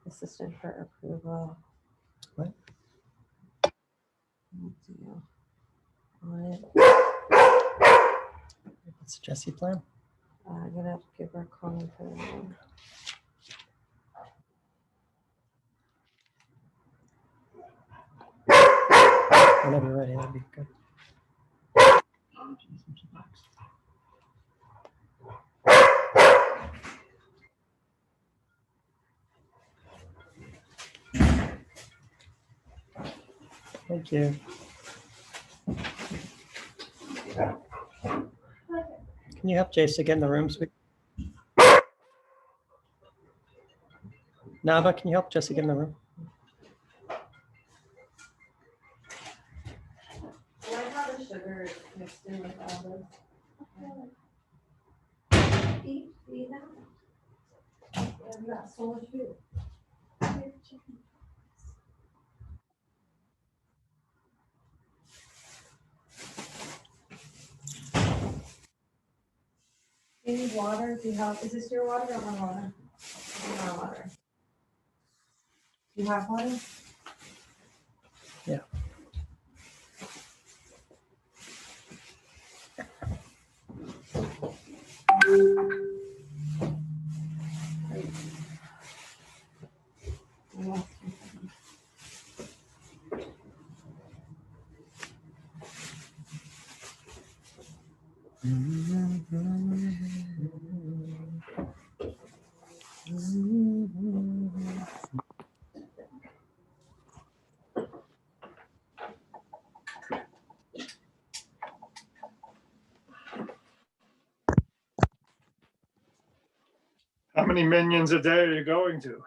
assistant for approval. What? Audit. It's Jesse plan. I'm gonna have to give her a call for that. Whenever you're ready, that'd be good. Thank you. Can you help Jace to get in the room? Nava, can you help Jesse get in the room? I like how the sugar is mixed in with all this. Eat now. Yeah, we got so much food. You need water? Do you have, is this your water or my water? My water. Do you have water? Yeah. How many minions a day are you going to?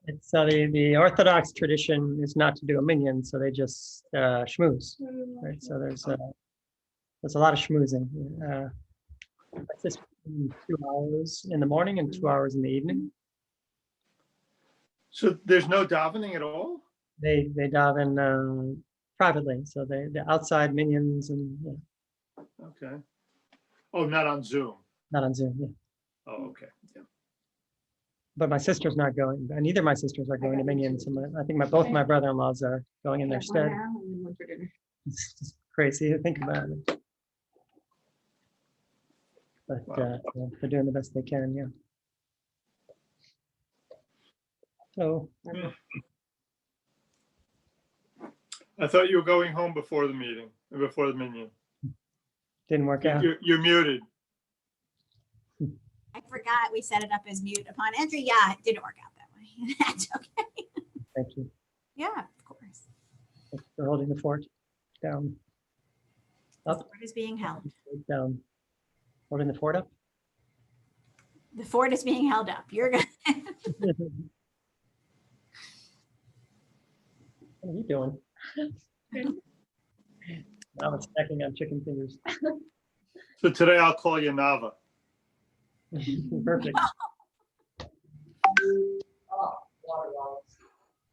It's the Orthodox tradition is not to do a minion, so they just schmooze. Right. So there's a lot of schmoozing. It's just 2 hours in the morning and 2 hours in the evening. So there's no davening at all? They daven privately, so the outside minions and yeah, Okay. Oh, not on Zoom. not on Zoom. Yeah. Oh, okay. Yeah. But my sister's not going. Neither of my sisters are going to minions. And I think both my brother-in-laws are going in their stead. It's just crazy to think about it. But Wow. they're doing the best they can. Yeah. So I thought you were going home before the meeting, before the minion. didn't work out. You're muted. I forgot we set it up as mute upon entry. Yeah, it didn't work out that way. That's okay. Thank you. Yeah, of course. Thanks for holding the fort down. The Up. fort is being held. Down. Holding the fort up. The fort is being held up. You're good. What are you doing? Now it's snacking on chicken fingers. So today I'll call you Nava. Perfect.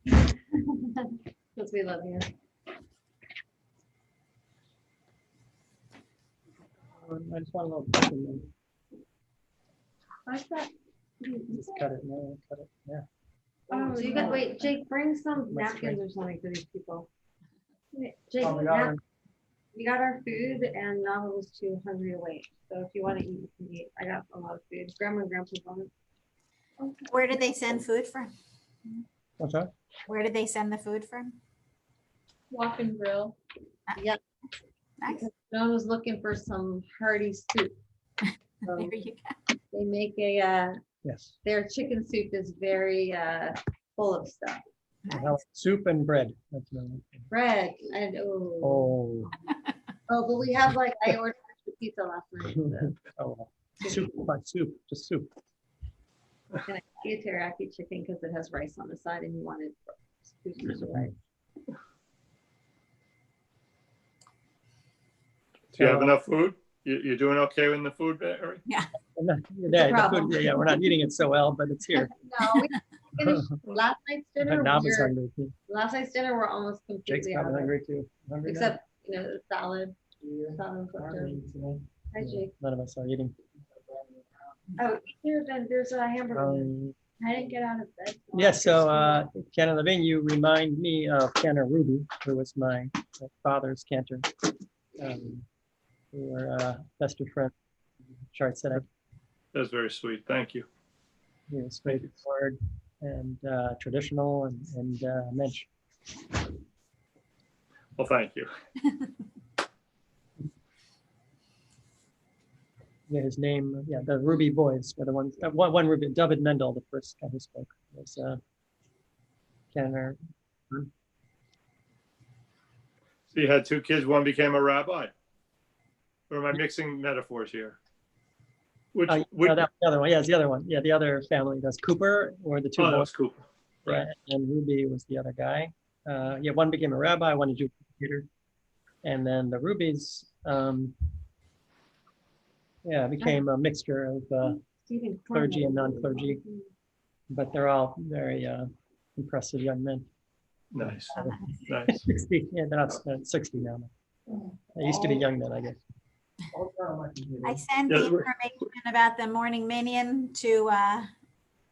Because we love you. I just want a little chicken. Like that. Just cut it. No, cut it. Yeah. Oh, you got, wait, Jake, bring some That's napkins or something for these people. Wait, Jake, Oh, we got her. we got our food and Nava was too hungry to wait. So if you want to eat, you can eat. I got a lot of food. Grandma and Grandpa's on it. Where did they send food from? What's that? Where did they send the food from? Walk and grill. Yep. Nice. John was looking for some hearty soup. So There you go. they make a, Yes. their chicken soup is very full of stuff. Soup and bread. That's what I'm looking Bread and oh, but we have like I ordered extra pizza last night. So. Oh, soup, but soup, just soup. And I ate teriyaki chicken because it has rice on the side, and you wanted pieces of rice. Do you have enough food? You're doing okay in the food, Barry? Yeah, the food, yeah, we're not eating it so well, but it's here. No, we finished last night's dinner. Now it's hungry too. Last night's dinner, we're almost Jake's completely out probably of it. hungry too. Hungry now? Except the salad. Salad cooked Hungry in. today. Hi, Jake. None of us are eating. Oh, here then there's a hamburger. I didn't get out of bed. till Yeah, after so school. Cantor Levine, you remind me of Cantor Ruby, who was my father's cantor. We were best of friends. Chart said That's very sweet. Thank you. he was straightforward and traditional and mensch. Well, thank you. Yeah, his name, yeah, the Ruby boys were the ones, one Ruby, David Mendel, the first guy who spoke, was Cantor. So you had two kids, one became a rabbi. Or am I mixing metaphors here? Which, No, that, the other one, yeah, it's the other one. Yeah, the other family, that's Cooper, or the two oh, boys. that's Cooper. Right. Yeah, and Ruby was the other guy. Yeah, one became a rabbi, one a Jewish computer. And then the Rubies, yeah, became a mixture of Stephen clergy and Cornwell. non-clergy, but they're all very impressive young men. Nice. Oh, nice. Nice. 60, yeah, they're not 60 now. They used to be young men, I guess. I sent Yeah, the we're- information about the morning minion to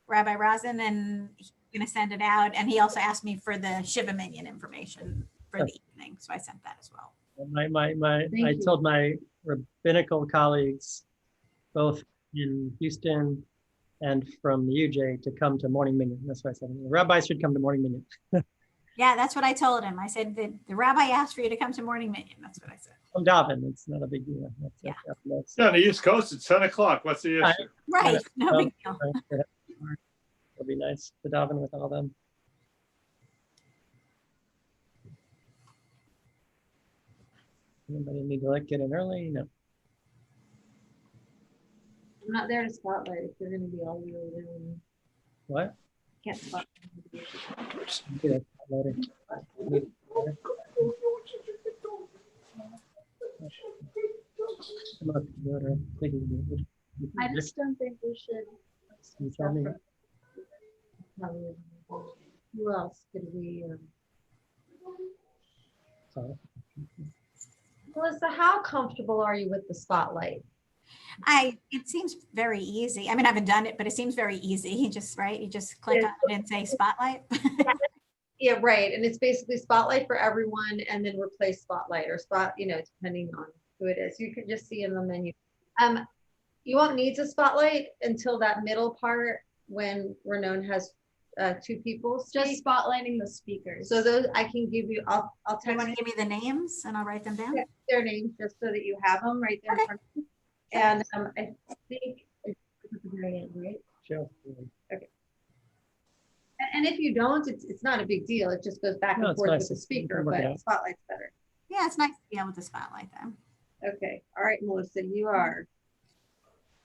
Rabbi Rosin, and he's going to send it out. And he also asked me for the Shiva minion information for the evening, so I sent that as well. I you. told my rabbinical colleagues, both in Houston and from the UJ, to come to Morning Minyan. That's what I said. The rabbis should come to Morning Minyan. Yeah, that's what I told him. I said the rabbi asked for you to come to morning minion. That's what I said. Come daven. It's not a big deal. Yeah. That's, Yeah, on the East Coast, it's 10 o'clock. What's the issue? Right, no big deal. it'll be nice to daven with all them. Anybody need to like get in early? No. I'm not there to spotlight if you're gonna be all year round. What? Can't spot. Do that later. I'm not good or thinking. I just don't think we should. You tell me. Who else could we? Sorry. Melissa, how comfortable are you with the spotlight? It seems very easy. I mean, I haven't done it, but it seems very easy. You just click on it and say spotlight. Yeah, right. And it's basically spotlight for everyone and then replace spotlight or spot, depending on who it is. You can just see in the menu. You won't need to spotlight until that middle part when Renan has two people speak. Just spotlighting the speakers. So those I can give you, I'll Do you text want to give me the names and I'll write them down? their names just so that you have them right there in Okay. front of you. And I think it's at the very end, right? Sure. And if you don't, it's not a big deal. It just goes back No, and it's forth nice. with the You can speaker, work it but out. spotlight's better. Yeah, it's nice to be able to spotlight them. Okay. All right, Melissa, you are.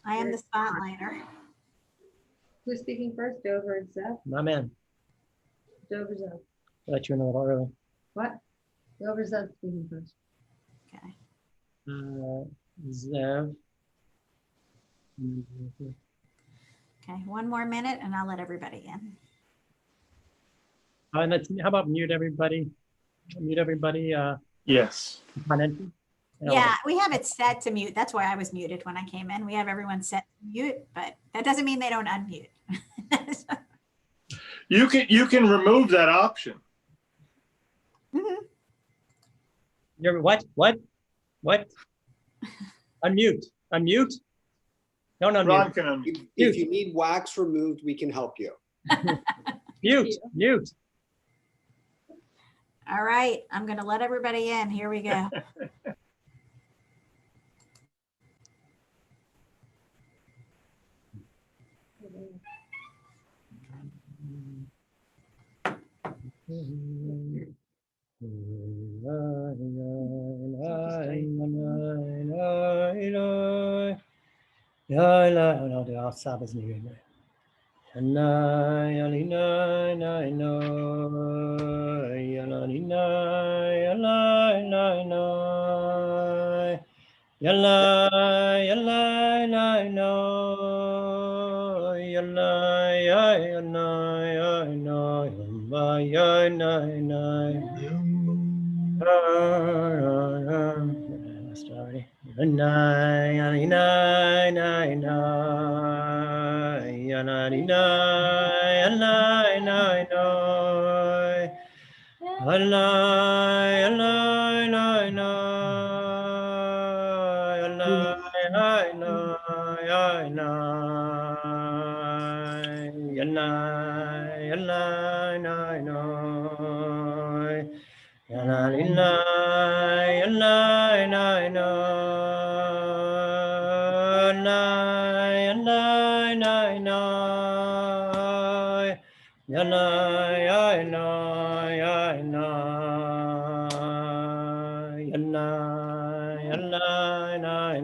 I am the spotlighter. Who's speaking first? Dover and Zeph? My man. Dover, Zeph. I'll let you know a little early. What? Dover, Zeph speaking first. Okay. Zev. Okay, one more minute and I'll let everybody in. And how about mute everybody? Mute everybody Yes. on entry. Yeah, we have it set to mute. That's why I was muted when I came in. We have everyone set to mute, but that doesn't mean they don't unmute. You can remove that option. Mhm. You're what? Unmute. Unmute. Don't unmute. Ron can unmute. If you need wax removed, we can help you. Mute. All right, I'm going to let everybody in. Here we go. Yananinai, Anai, Nai, Noi. Anai, Anai, Nai, Noi. Anai, Nai, Noi, Anai. Anai, Anai, Nai, Noi. Yananinai, Anai, Nai, Noi. Anai, Anai, Nai, Noi. Yanai, yanai, yanai, yanai, yanai, yanai, yanai, yanai,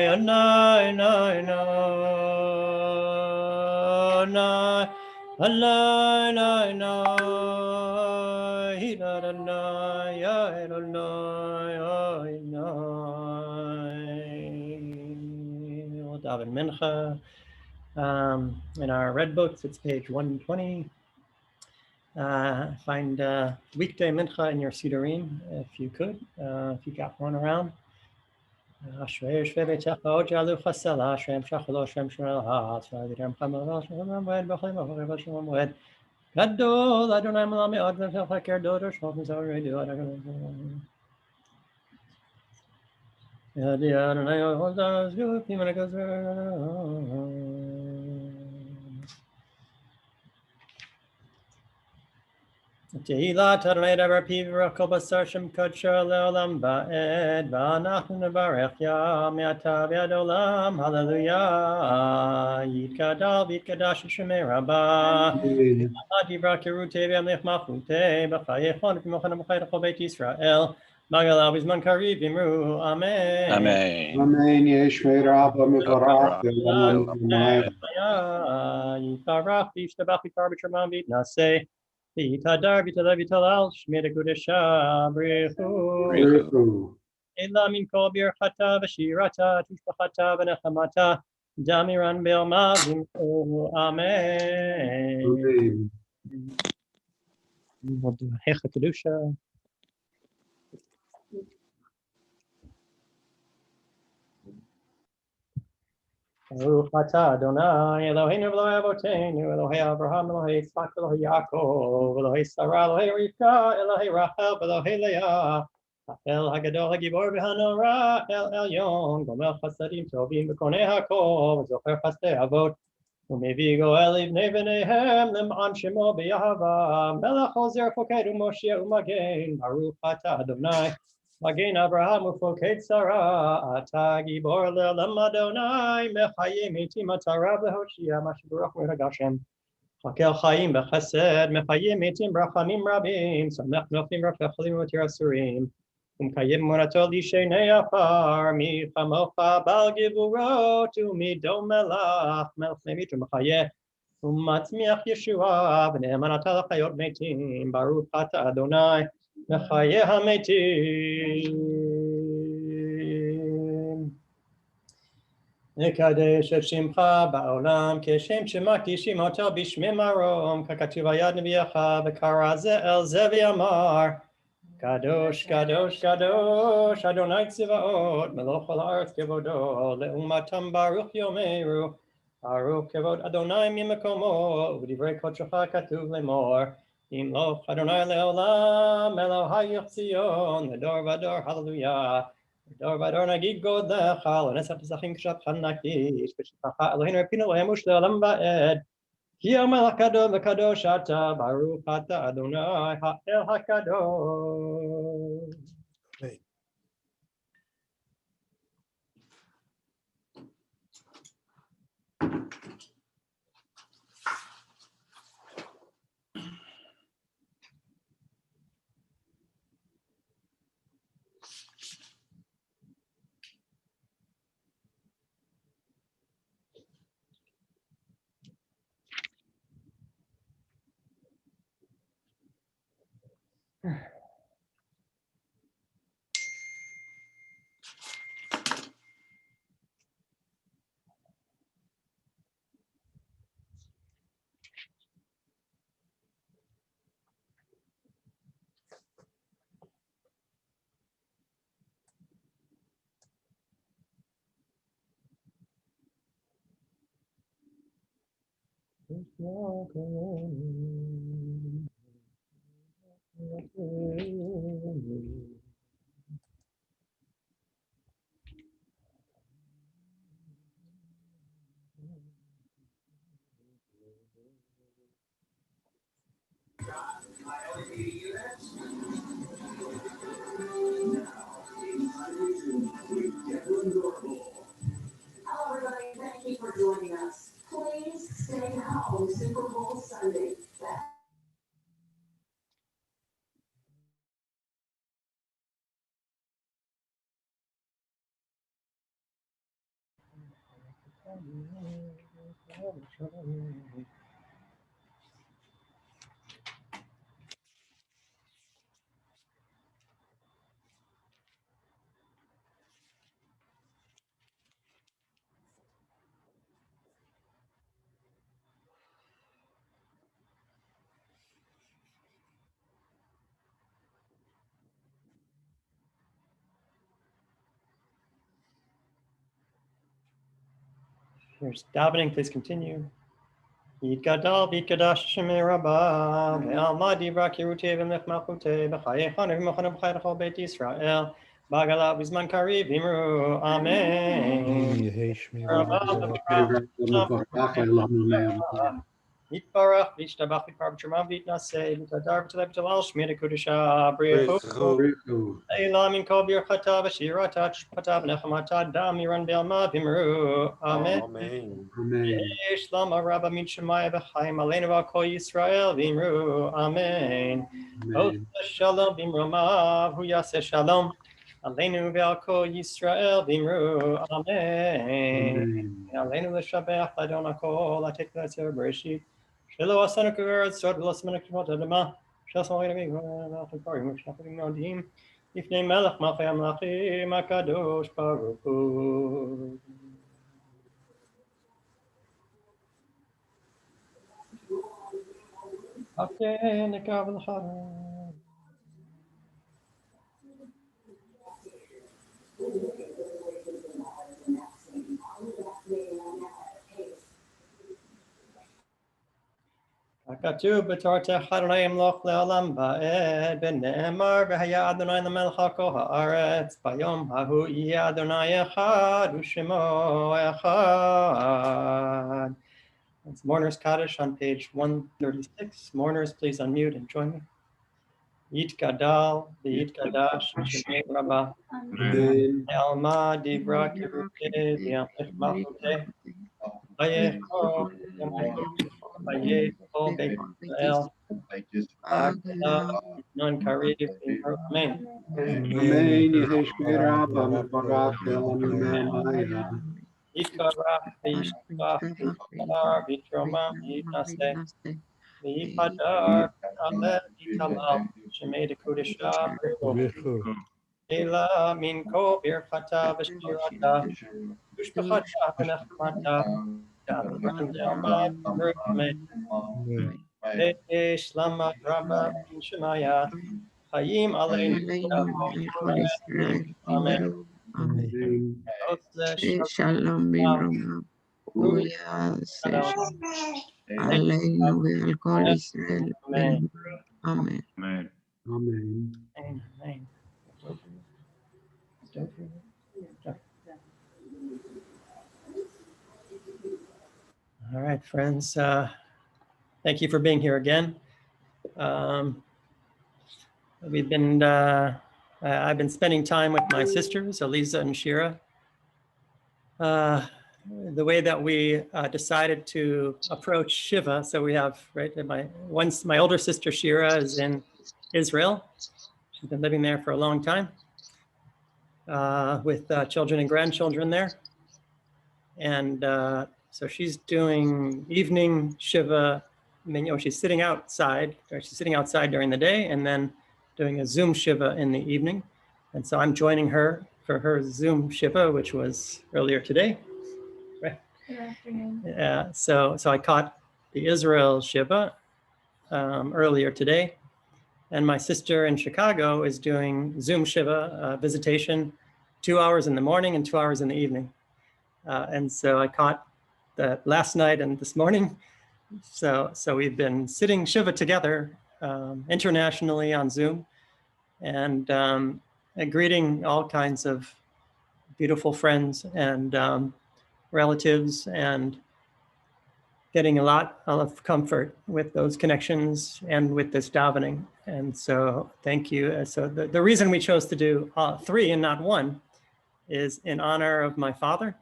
yanai, yanai, yanai, yanai, yanai, yanai, yanai, yanai. We'll daven mincha. In our red books, it's page 120. Find weekday mincha in your sidurim, if you could, if you got one around. Gadol Adonai Malami Adonai Chaker Dodo Shofim Zorei Do Adonai. Yadi Adonai Ozdaz Do Pimana Gazer. Tehillat Adonai Davar Piv Rakol Basar Shem Kadsha Leolam Ba'ed Va'anachnu Nevarech Ya Me'ata V'ad Olam Hallelujah Yitkadal V'yitkadash Shemei Rabbah Dibra Kirute V'amlech Machute B'chayechon V'mochana B'chay L'chol Beit Yisrael Magalav Bizman Kariv Imru Amen. Amen. Amen. Yeshmei Rabba Mevarach. Yikarach V'yishtabach V'yikar B'Shaman V'yitnaseh V'yitadar V'yitalav V'yitalal Shmei Dekudesha Brichu Ela Min Kol Birchata V'Shirata Tishbachata V'Nechamata Damiran Be'alma V'imchu Amen. We'll do a Hecha Kedusha. Baruch atah Adonai Eloheinu v'Elohei Avoteinu Elohei Avraham Elohei Yitzchak Elohei Yaakov Elohei Sarah Elohei Rivka Elohei Rachel Elohei Leah El Hagadol Hagibor v'Hanora El Elyon Gomel Chasadim Tovim B'Konei Hakol V'Zocher Chasdei Avot U'Mevi Goel Livnei V'neihem Lem'an Shemo B'Yahava Melech Ozer Foked U'Moshe U'Magen Baruch atah Adonai Magen Abraham ufoked Sarah, Ata Gibor le'olam Adonai, Mechayim itim atarav lehoshia, Mashiach Mirag Hashem. Hakel Chaim b'Chesed, Mechayim itim brachamim rabim, Samech nofim rafechalim u'tir asurim. Umkayim morato lishenei afar, Mi chamocha bal givurot, U'midom melach, Melch nemitrim chayeh. Umatzmiach Yeshua, V'ne'eman ata l'chayot metim, Baruch ata Adonai, Mechayeh hametim. Nekadesh et shimcha ba'olam, Keshem shemakdishim oto b'shmei marom, Kakatuv hayad nevi'acha, V'kara ze el ze v'yamar, Kadosh, Kadosh, Kadosh, Adonai Tzivaot, Meloch ha'aretz kevodo, Le'umatam baruch yomeru, Baruch kevod Adonai mimakomo, V'divrei kodshecha katuv lemor, Imloch Adonai le'olam, Elohai Yichzion, Ledor vador, Hallelujah. Ledor vador nagid godecha, L'nesat pesachim k'shatchan nakish, B'shitacha Eloheinu Epinu le'emush le'olam ba'ed, Ki Hamelech Kadosh v'Kadosh ata, Baruch ata Adonai ha'el hakadosh. Hello, everybody. Thank you for joining us. Please stay home Super Bowl Sunday. Here's davening. Please continue. Yitgadal v'yitkadash Shemei Rabba ve'alma divra kirutei v'mlech malchutei b'chayechanu v'mochanu b'chai l'chol Beit Yisrael b'agala b'zman kariv v'imru Amen. Yitbarach v'yishtabach v'yitbar b'shemav v'yitnaseh v'yitadar v'teleh v'telal shmei nekudusha b'richu Eila min kol birchata v'shirata shpata v'nechamata dam yiran be'alma v'imru Amen. Amen. Yesh lama rabba min shemaya v'chaim aleinu v'al kol Yisrael v'imru Amen. Amen. Shalom v'imru mav hu yaseh shalom aleinu v'al kol Yisrael v'imru Amen. Aleinu l'shabech l'adon hakol l'ateit l'asher b'reshit shelo asanu k'veretz sod v'lo k'mot adama shel s'morim v'g'ol v'karim v'shnacharim nodim Ifnei melech malchei hamlachim HaKadosh Baruch Hu. Okay, nekav l'chara. כתוב בתורתך אדוני ימלוך לעולם ועד ונאמר והיה אדוני למלך על כל הארץ ביום ההוא יהיה אדוני אחד ושמו אחד. It's Mourner's Kaddish on page 136. Mourners, please unmute and join me. Yitgadal v'yitgadash Shemei Rabba Amen. Alma divra kirutei v'yamlech malchutei Vayechol Vayechol Beit Yisrael Agala non kariv v'imru Amen. Amen. Yehi Shmei Rabba Mevarach Elam Maya. Yikarach v'yishtabach v'yitar v'yitroma v'yitnaseh v'yipadar v'aleh v'yitalal Shemei dekudesha b'richu Ela min kol birchata v'shirata ushbachata v'nechmata Amen. Lama Rabba bin Shemaya Hayim Aleinu Amen. Amen. Shalom Bimrama Uya Sesh Aleinu ve'al kol Israel Amen. Amen. Amen. Amen. All right, friends. Thank you for being here again. We've been, I've been spending time with my sisters, Eliza and Shira. The way that we decided to approach Shiva, so we have, right, my older sister Shira is in Israel. She's been living there for a long time with children and grandchildren there. And so she's doing evening Shiva, she's sitting outside, or she's sitting outside during the day and then doing a Zoom Shiva in the evening. And so I'm joining her for her Zoom Shiva, which was earlier today. Right? Good afternoon. Yeah, so I caught the Israel Shiva earlier today. And my sister in Chicago is doing Zoom Shiva visitation 2 hours in the morning and 2 hours in the evening. And so I caught that last night and this morning, So we've been sitting Shiva together internationally on Zoom, and greeting all kinds of beautiful friends and relatives, and getting a lot of comfort with those connections and with this davening. And so thank you. So the reason we chose to do 3 and not 1 is in honor of my father.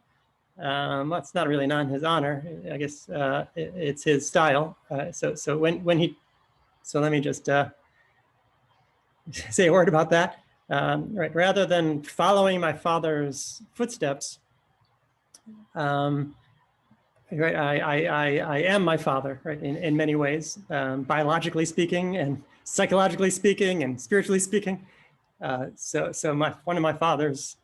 Well, it's not really not in his honor. I guess it's his style. So when he, so let me just say a word about that. Right, rather than following my father's footsteps, right, I am my father, right, in many ways, biologically speaking, and psychologically speaking, and spiritually speaking. So one of my father's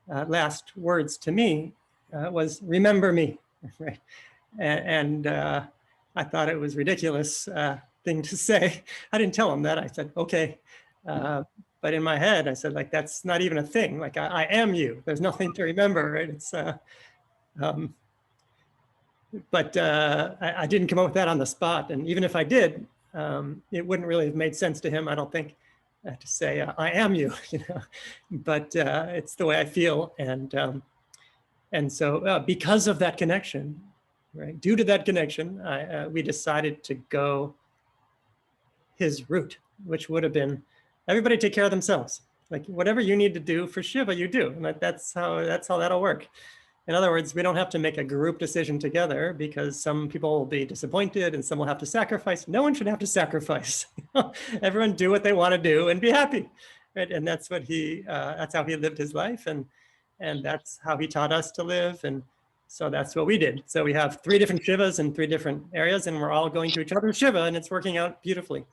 last words to me was, "Remember me," right? And I thought it was ridiculous thing to say. I didn't tell him that. I said, "Okay." But in my head, I said, like, that's not even a thing. Like, I am you. There's nothing to remember, right? It's, but I didn't come up with that on the spot. And even if I did, it wouldn't really have made sense to him, I don't think, to say, I am you, you know. But it's the way I feel. And so because of that connection, right, due to that connection, we decided to go his route, which would have been, everybody take care of themselves. Like, whatever you need to do for Shiva, you do. And that's how that'll work. In other words, we don't have to make a group decision together, because some people will be disappointed and some will have to sacrifice. No one should have to sacrifice. Everyone do what they want to do and be happy, right? And that's what that's how he lived his life, and that's how he taught us to live. And so that's what we did. So we have 3 different Shivas in 3 different areas, and we're all going to each other's Shiva, and it's working out beautifully.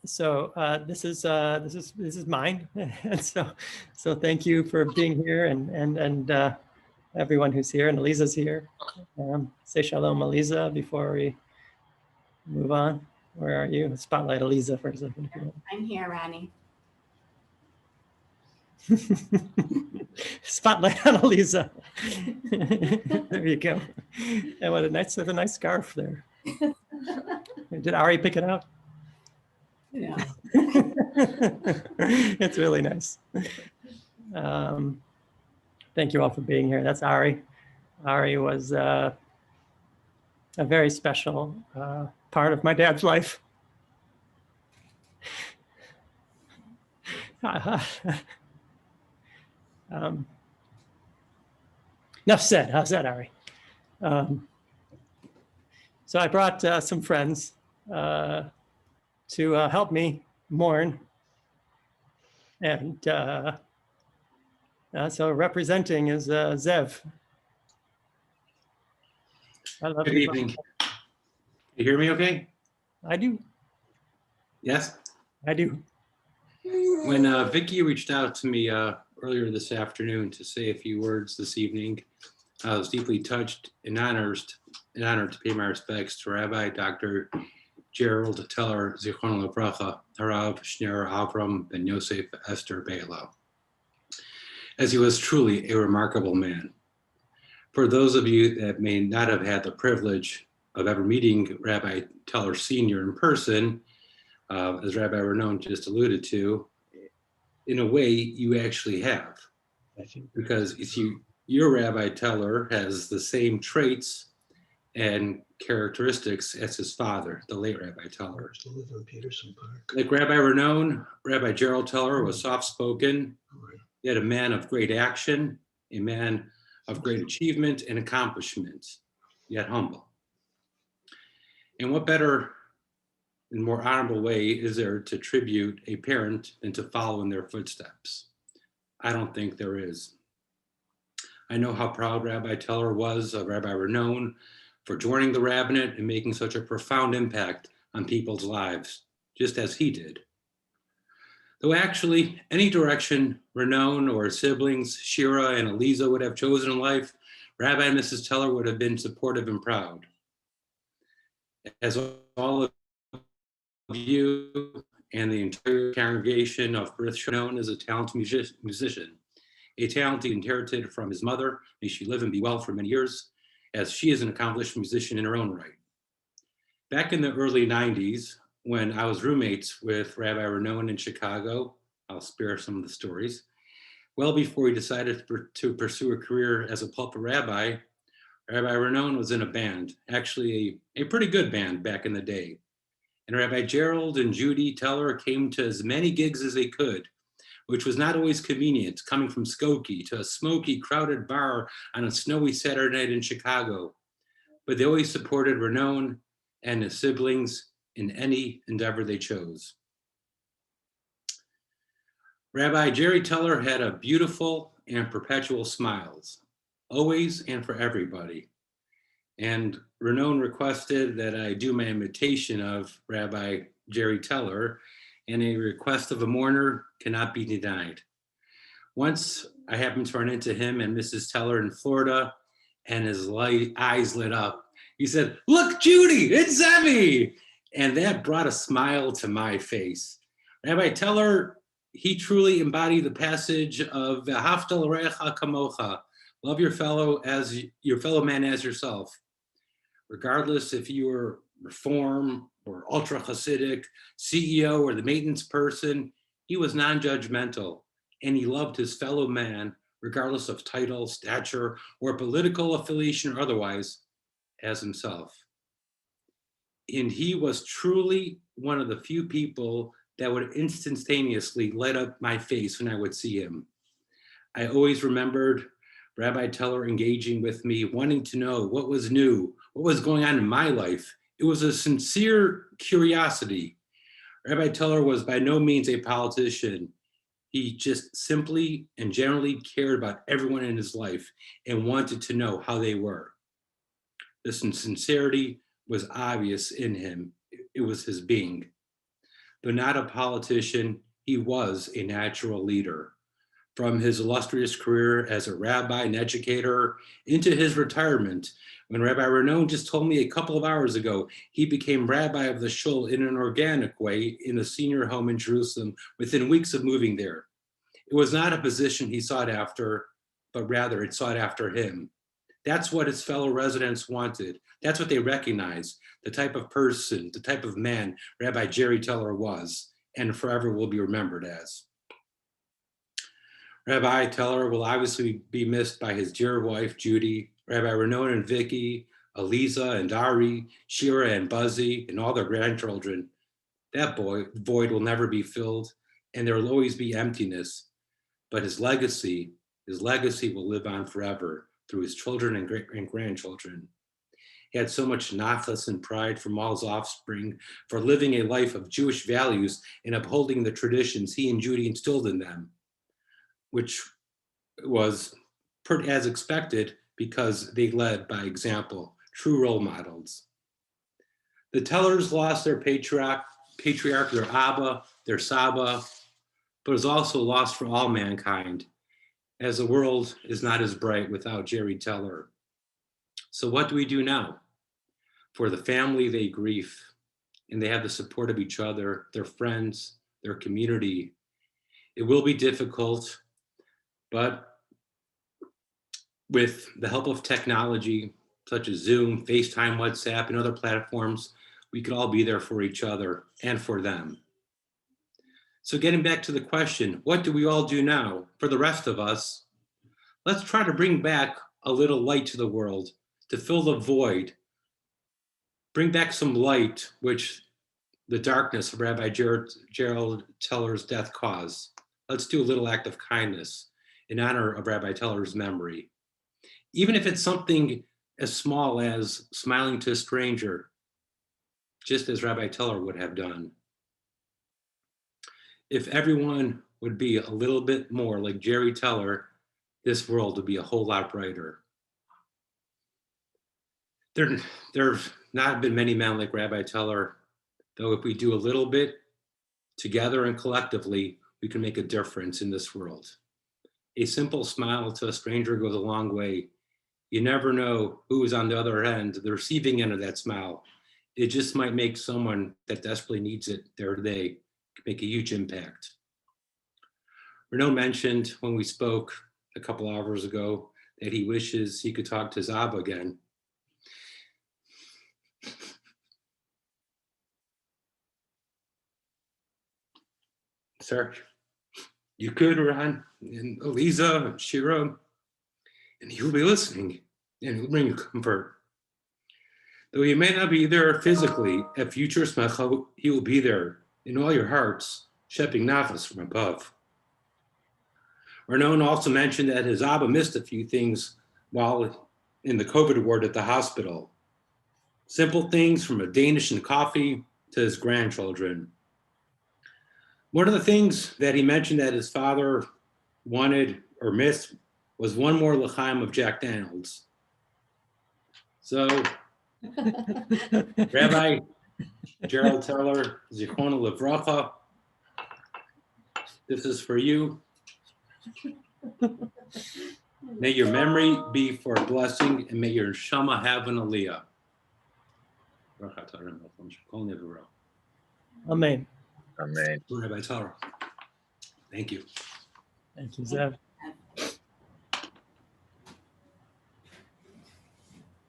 So this is mine, and so thank you for being here, and everyone who's here, and Aliza's here. Say shalom, Aliza, before we move on. Where are you? Spotlight Aliza for a second. I'm here, Ronnie. Spotlight on Aliza. There you go. And what a nice scarf there. Did Ari pick it out? Yeah. It's really nice. Thank you all for being here. That's Ari. Ari was a very special part of my dad's life. Enough said. How's that, Ari? So I brought some friends to help me mourn. And so representing is Zev. I love Good evening. Can you hear me okay? I do. Yes? I do. When Vicky reached out to me earlier this afternoon to say a few words this evening, I was deeply touched and honored to pay my respects to Rabbi Dr. Gerald Teller, Zichron Livracha, Harav Shner Avram Ben Yosef Esther Beilo, as he was truly a remarkable man. For those of you that may not have had the privilege of ever meeting Rabbi Teller Sr. in person, as Rabbi Renon just alluded to, in a way you actually have, because your Rabbi Teller has the same traits and characteristics as his father, the late Rabbi Teller. Like Rabbi Renon, Rabbi Gerald Teller was soft-spoken, yet a man of great action, a man of great achievement and accomplishment, yet humble. And what better and more honorable way is there to tribute a parent than to follow in their footsteps? I don't think there is. I know how proud Rabbi Teller was of Rabbi Renon for joining the rabbinate and making such a profound impact on people's lives, just as he did. Though actually, any direction Renon or his siblings, Shira and Aliza, would have chosen in life, Rabbi and Mrs. Teller would have been supportive and proud. As all of you and the entire congregation of Brit Renon is a talented musician, a talent he inherited from his mother. May she live and be well for many years. as she is an accomplished musician in her own right. Back in the early 90s, when I was roommates with Rabbi Renon in Chicago, I'll spare some of the stories, well before he decided to pursue a career as a pulpit rabbi, Rabbi Renon was in a band, actually a pretty good band back in the day. And Rabbi Gerald and Judy Teller came to as many gigs as they could, which was not always convenient, coming from Skokie to a smoky, crowded bar on a snowy Saturday night in Chicago. But they always supported Renon and his siblings in any endeavor they chose. Rabbi Jerry Teller had a beautiful and perpetual smiles, always and for everybody. And Renon requested that I do my imitation of Rabbi Jerry Teller, and a request of a mourner cannot be denied. Once I happened to run into him and Mrs. Teller in Florida, and his eyes lit up. He said, "Look, Judy, it's Zevi!" And that brought a smile to my face. Rabbi Teller, he truly embodied the passage of V'ahavta l'reacha kamocha, love your fellow man as yourself. Regardless if you were Reform or ultra Hasidic, CEO or the maintenance person, he was non-judgmental, and he loved his fellow man, regardless of title, stature, or political affiliation or otherwise, as himself. And he was truly one of the few people that would instantaneously light up my face when I would see him. I always remembered Rabbi Teller engaging with me, wanting to know what was new, what was going on in my life. It was a sincere curiosity. Rabbi Teller was by no means a politician. He just simply and generally cared about everyone in his life and wanted to know how they were. This sincerity was obvious in him. It was his being. Though not a politician, he was a natural leader. From his illustrious career as a rabbi and educator into his retirement, when Rabbi Renon just told me a couple of hours ago, he became rabbi of the shul in an organic way in a senior home in Jerusalem within weeks of moving there. It was not a position he sought after, but rather it sought after him. That's what his fellow residents wanted. That's what they recognized, the type of person, the type of man Rabbi Jerry Teller was, and forever will be remembered as. Rabbi Teller will obviously be missed by his dear wife, Judy, Rabbi Renon and Vicky, Aliza and Dari, Shira and Buzzy, and all their grandchildren. That void will never be filled, and there will always be emptiness. But his legacy will live on forever through his children and grandchildren. He had so much nachas and pride from all his offspring for living a life of Jewish values and upholding the traditions he and Judy instilled in them, which was as expected because they led by example, true role models. The Tellers lost their patriarch, their Abba, their Saba, but was also lost for all mankind, as the world is not as bright without Jerry Teller. So what do we do now? For the family, they grieve, and they have the support of each other, their friends, their community. It will be difficult, but with the help of technology, such as Zoom, FaceTime, WhatsApp, and other platforms, we could all be there for each other and for them. So getting back to the question, what do we all do now? For the rest of us, let's try to bring back a little light to the world, to fill the void, bring back some light, which the darkness of Rabbi Gerald Teller's death caused. Let's do a little act of kindness in honor of Rabbi Teller's memory. Even if it's something as small as smiling to a stranger, just as Rabbi Teller would have done. If everyone would be a little bit more like Jerry Teller, this world would be a whole lot brighter. There have not been many men like Rabbi Teller, though if we do a little bit together and collectively, we can make a difference in this world. A simple smile to a stranger goes a long way. You never know who is on the other end, the receiving end of that smile. It just might make someone that desperately needs it their day, make a huge impact. Renaud mentioned when we spoke a couple hours ago that he wishes he could talk to his Abba again. Sir, you could, Ron, and Eliza, and Shira, and he'll be listening, and he'll bring you comfort. Though he may not be there physically, at future smecha, he will be there in all your hearts, shepping nafas from above. Arnon also mentioned that his Abba missed a few things while in the COVID ward at the hospital. Simple things from a Danish and coffee to his grandchildren. One of the things that he mentioned that his father wanted or missed was one more l'chaim of Jack Daniels. So, Rabbi Gerald Teller, Zichrono Livracha, this is for you. May your memory be for a blessing, and may your neshama have an aliyah. Amen. Amen. Rabbi Teller. Thank you. Thank you, Zev.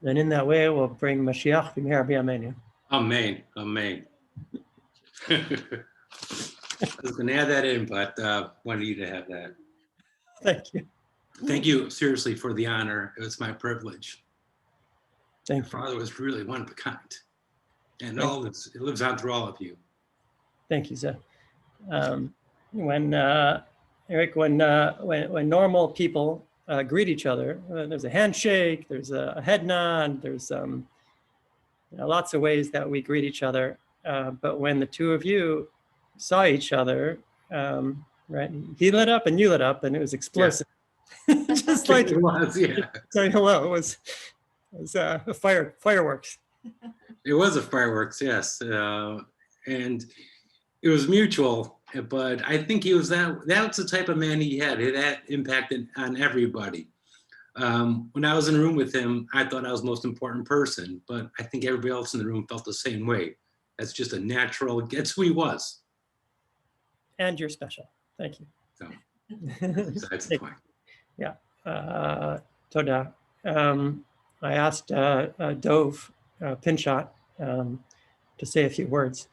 And in that way, we'll bring Mashiach b'meher b'yameinu. Amen. Amen. I was going to add that in, but wanted you to have that. Thank you. Thank you, seriously, for the honor. It was my privilege. Thank Your you. father was really one of a kind. And all this, it lives on through all of you. Thank you, Zev. Eric, when normal people greet each other, there's a handshake, there's a head nod, there's lots of ways that we greet each other. But when the two of you saw each other, right, he lit up and you lit up, and it was explosive. Yeah. Just like it was, yeah. Saying hello. It was fireworks. It was a fireworks, yes, and it was mutual. But I think he was that's the type of man he had. It had impacted on everybody. When I was in a room with him, I thought I was the most important person, but I think everybody else in the room felt the same way. That's just a natural, that's who he was. And you're special. Thank you. So that's the point. Yeah. Toda. I asked Dove Pinchot to say a few words.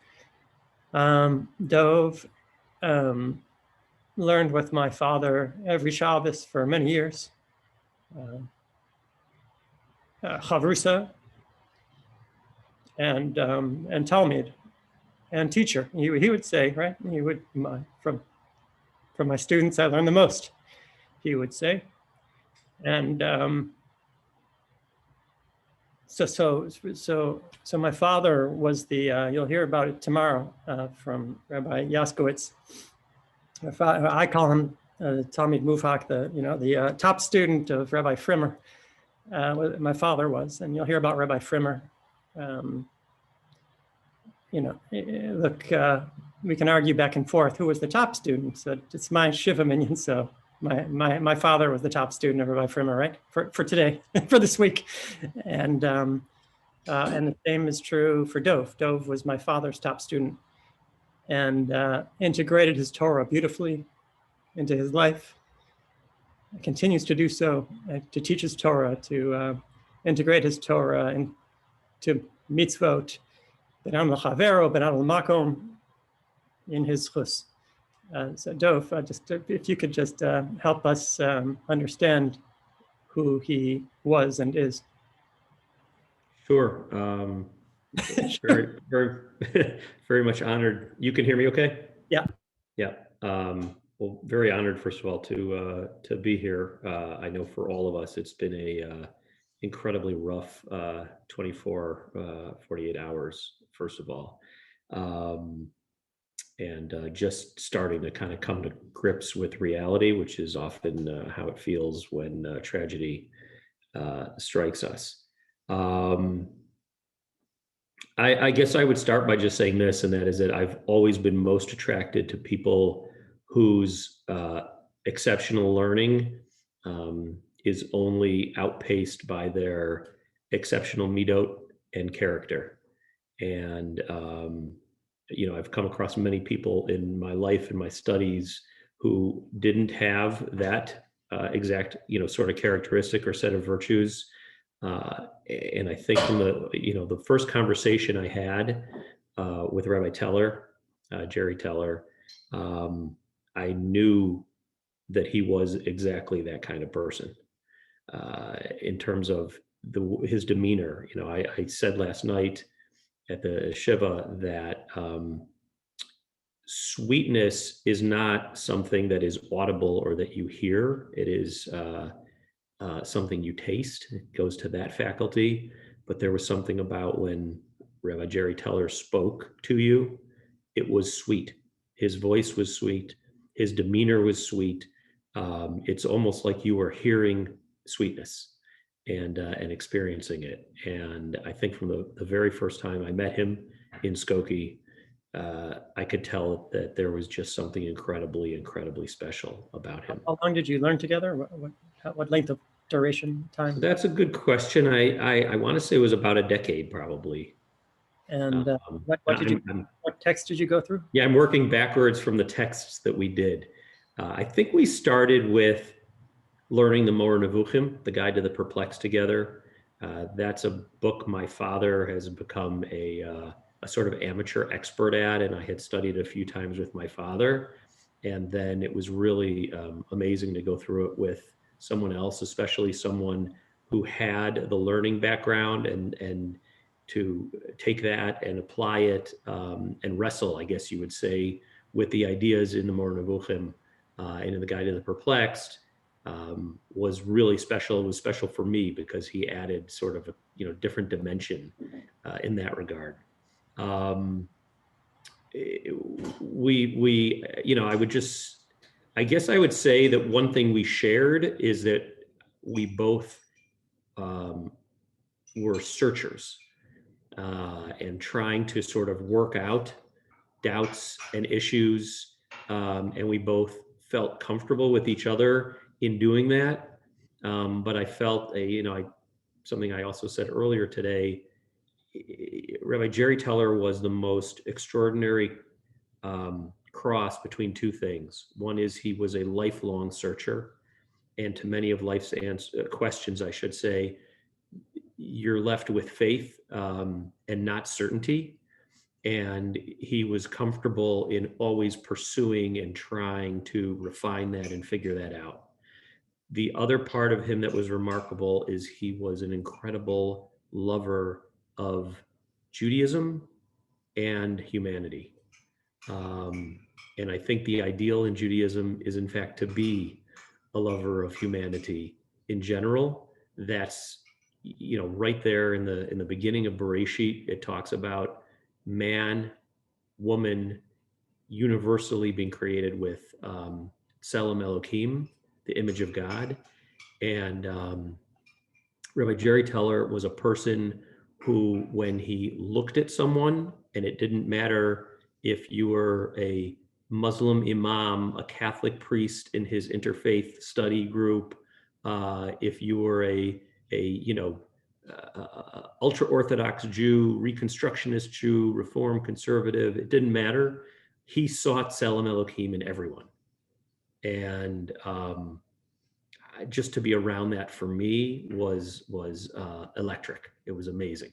Dove learned with my father every Shabbos for many years. Chavrusa and Talmud and teacher. He would say, right? He would from my students I learned the most. He would say, and so my father was the you'll hear about it tomorrow from Rabbi Yaskowitz. I call him Talmid Muvhak, the top student of Rabbi Frimmer. My father was, and you'll hear about Rabbi Frimmer. Look, we can argue back and forth who was the top student. So it's my Shiva minion. So my father was the top student of Rabbi Frimmer, right? For today, for this week, and the same is true for Dove. Dove was my father's top student, and integrated his Torah beautifully into his life. Continues to do so, to teach his Torah, to integrate his Torah into mitzvot, benam l'chavero, benam l'makom, in his chus. So Dov, just if you could just help us understand who he was and is. Sure. Very, very, very much honored. You can hear me okay? Yeah. Yeah. Well, very honored, first of all, to be here. I know for all of us, it's been a incredibly rough 48 hours, first of all. And just starting to kind of come to grips with reality, which is often how it feels when tragedy strikes us. I guess I would start by just saying this, and that is that I've always been most attracted to people whose exceptional learning is only outpaced by their exceptional midot and character. And I've come across many people in my life and my studies who didn't have that exact, sort of characteristic or set of virtues, And I think from the first conversation I had with Rabbi Teller, Jerry Teller, I knew that he was exactly that kind of person in terms of his demeanor. I said last night at the Shiva that sweetness is not something that is audible or that you hear. It is something you taste. It goes to that faculty. But there was something about when Rabbi Jerry Teller spoke to you, it was sweet. His voice was sweet. His demeanor was sweet. It's almost like you were hearing sweetness and experiencing it. And I think from the very first time I met him in Skokie, I could tell that there was just something incredibly, incredibly special about him. How long did you learn together? What length of duration time? That's a good question. I want to say it was about a decade, probably. And what text did you go through? Yeah, I'm working backwards from the texts that we did. I think we started with learning the Moreh Nevuchim, the Guide to the Perplexed, together. That's a book my father has become a sort of amateur expert at, and I had studied a few times with my father. And then it was really amazing to go through it with someone else, especially someone who had the learning background, and to take that and apply it and wrestle, I guess you would say, with the ideas in the Moreh Nevuchim and in the Guide to the Perplexed was really special. It was special for me because he added sort of a different dimension in that regard. I guess I would say that one thing we shared is that we both were searchers and trying to sort of work out doubts and issues. And we both felt comfortable with each other in doing that. But I felt, something I also said earlier today, Rabbi Jerry Teller was the most extraordinary cross between two things. One is he was a lifelong searcher, and to many of life's questions, I should say, you're left with faith and not certainty. And he was comfortable in always pursuing and trying to refine that and figure that out. The other part of him that was remarkable is he was an incredible lover of Judaism and humanity. And I think the ideal in Judaism is, in fact, to be a lover of humanity in general. That's, right there in the beginning of Bereshit, it talks about man, woman, universally being created with Tselem Elohim, the image of God. And Rabbi Jerry Teller was a person who, when he looked at someone, and it didn't matter if you were a Muslim imam, a Catholic priest in his interfaith study group, if you were a ultra-Orthodox Jew, Reconstructionist Jew, Reform conservative, it didn't matter. He sought Tselem Elohim in everyone. And just to be around that for me was electric. It was amazing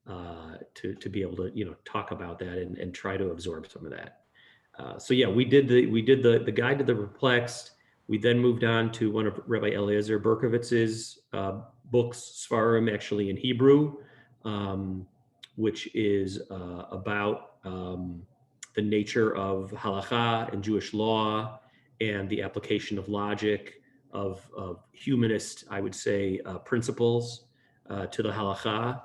to be able to talk about that and try to absorb some of that. So yeah, we did the Guide to the Perplexed. We then moved on to one of Rabbi Eliezer Berkovitz's books, Sfarim, actually in Hebrew, which is about the nature of halakha and Jewish law and the application of logic, of humanist, I would say, principles to the halakha.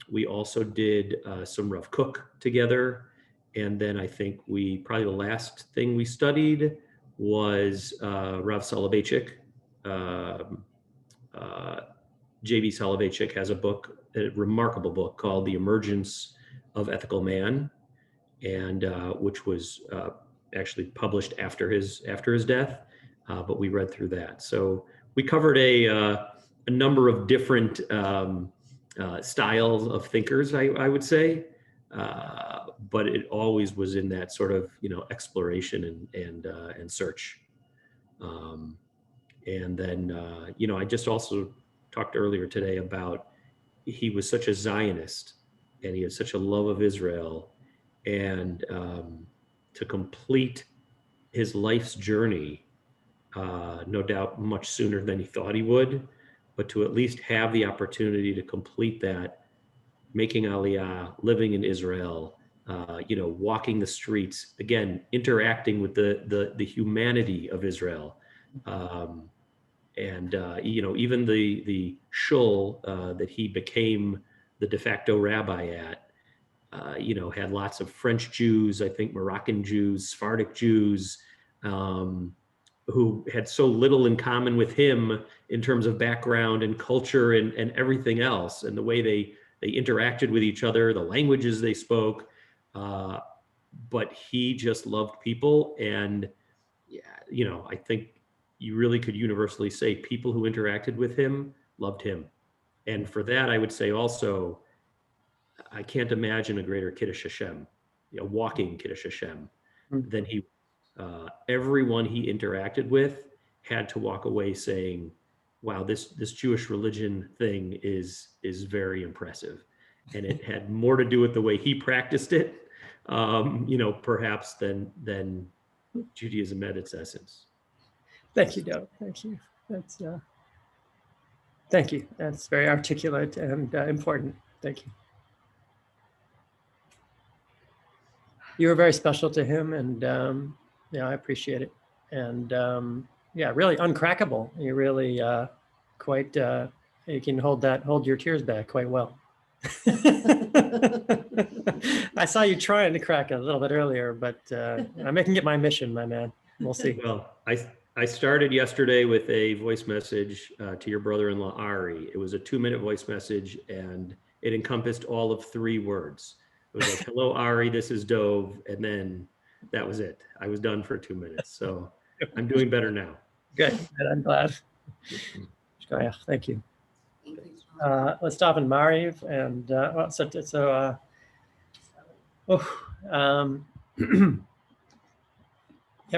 We also did some Rav Kook together. And then I think probably the last thing we studied was Rav Soloveitchik. J.B. Soloveitchik has a book, a remarkable book called The Emergence of Ethical Man, and which was actually published after his death, but we read through that. So we covered a number of different styles of thinkers, I would say, but it always was in that sort of exploration and search. And then I just also talked earlier today about he was such a Zionist and he had such a love of Israel, and to complete his life's journey, no doubt much sooner than he thought he would, but to at least have the opportunity to complete that, making Aliyah, living in Israel, walking the streets, again, interacting with the humanity of Israel. Even the shul that he became the de facto rabbi at, had lots of French Jews, I think Moroccan Jews, Sephardic Jews, who had so little in common with him in terms of background and culture and everything else, and the way they interacted with each other, the languages they spoke. But he just loved people. And, I think you really could universally say people who interacted with him loved him. And for that, I would say also, I can't imagine a greater Kiddush Hashem, walking Kiddush Hashem than he. Everyone he interacted with had to walk away saying, wow, this Jewish religion thing is very impressive. And it had more to do with the way he practiced it, perhaps than Judaism at its essence. Thank you, Doug. Thank you. Thank you. That's very articulate and important. Thank you. You were very special to him, and I appreciate it. And really uncrackable. You really quite. You can hold your tears back quite well. I saw you trying to crack a little bit earlier, but I'm making it my mission, my man. We'll see. Well, I started yesterday with a voice message to your brother-in-law, Ari. It was a 2-minute voice message, and it encompassed all of 3 words. It was like, hello, Ari, this is Dove. And then that was it. I was done for 2 minutes. So I'm doing better now. Good. I'm glad. Thank you. Let's stop in Mariv. And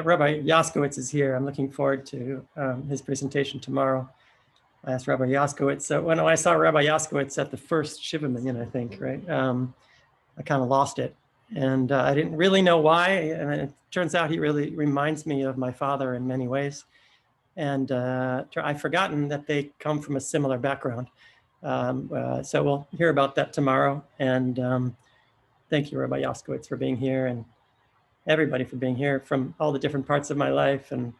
Rabbi Yaskowitz is here. I'm looking forward to his presentation tomorrow. I asked Rabbi Yaskowitz. When I saw Rabbi Yaskowitz at the first Shiva Minyan, I think, right? I kind of lost it. And I didn't really know why. And it turns out he really reminds me of my father in many ways. And I've forgotten that they come from a similar background. So we'll hear about that tomorrow. And thank you, Rabbi Yaskowitz, for being here, and everybody for being here from all the different parts of my life. And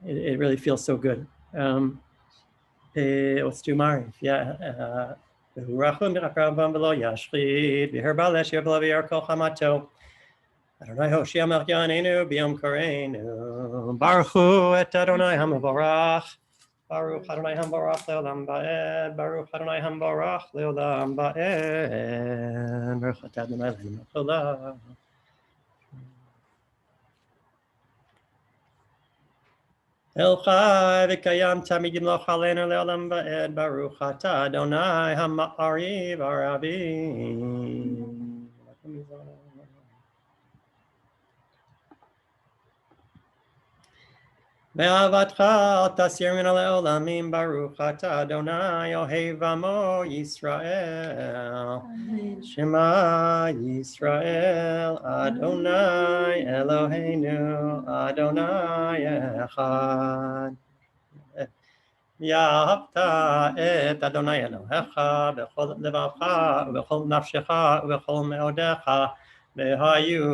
it really feels so good. Let's do Mariv. Yeah. Adonai Hoshea Melchianenu B'Yom Koreinu Baruch Hu Et Adonai HaMavorach Baruch Adonai HaMavorach Le'olam Ba'ed Baruch Adonai HaMavorach Le'olam Ba'ed Baruch Et Adonai Le'olam El Chai V'Kayam Tamid Yimloch Aleinu Le'olam Ba'ed Baruch Ata Adonai HaMa'ariv Arabi. Ve'avatcha al tasir min ha'olamim baruch ata Adonai Ohev Amo Yisrael. Shema Yisrael Adonai Eloheinu Adonai Echad. V'ahavta et Adonai Elohecha b'chol levavcha u'b'chol nafshecha u'b'chol me'odecha v'hayu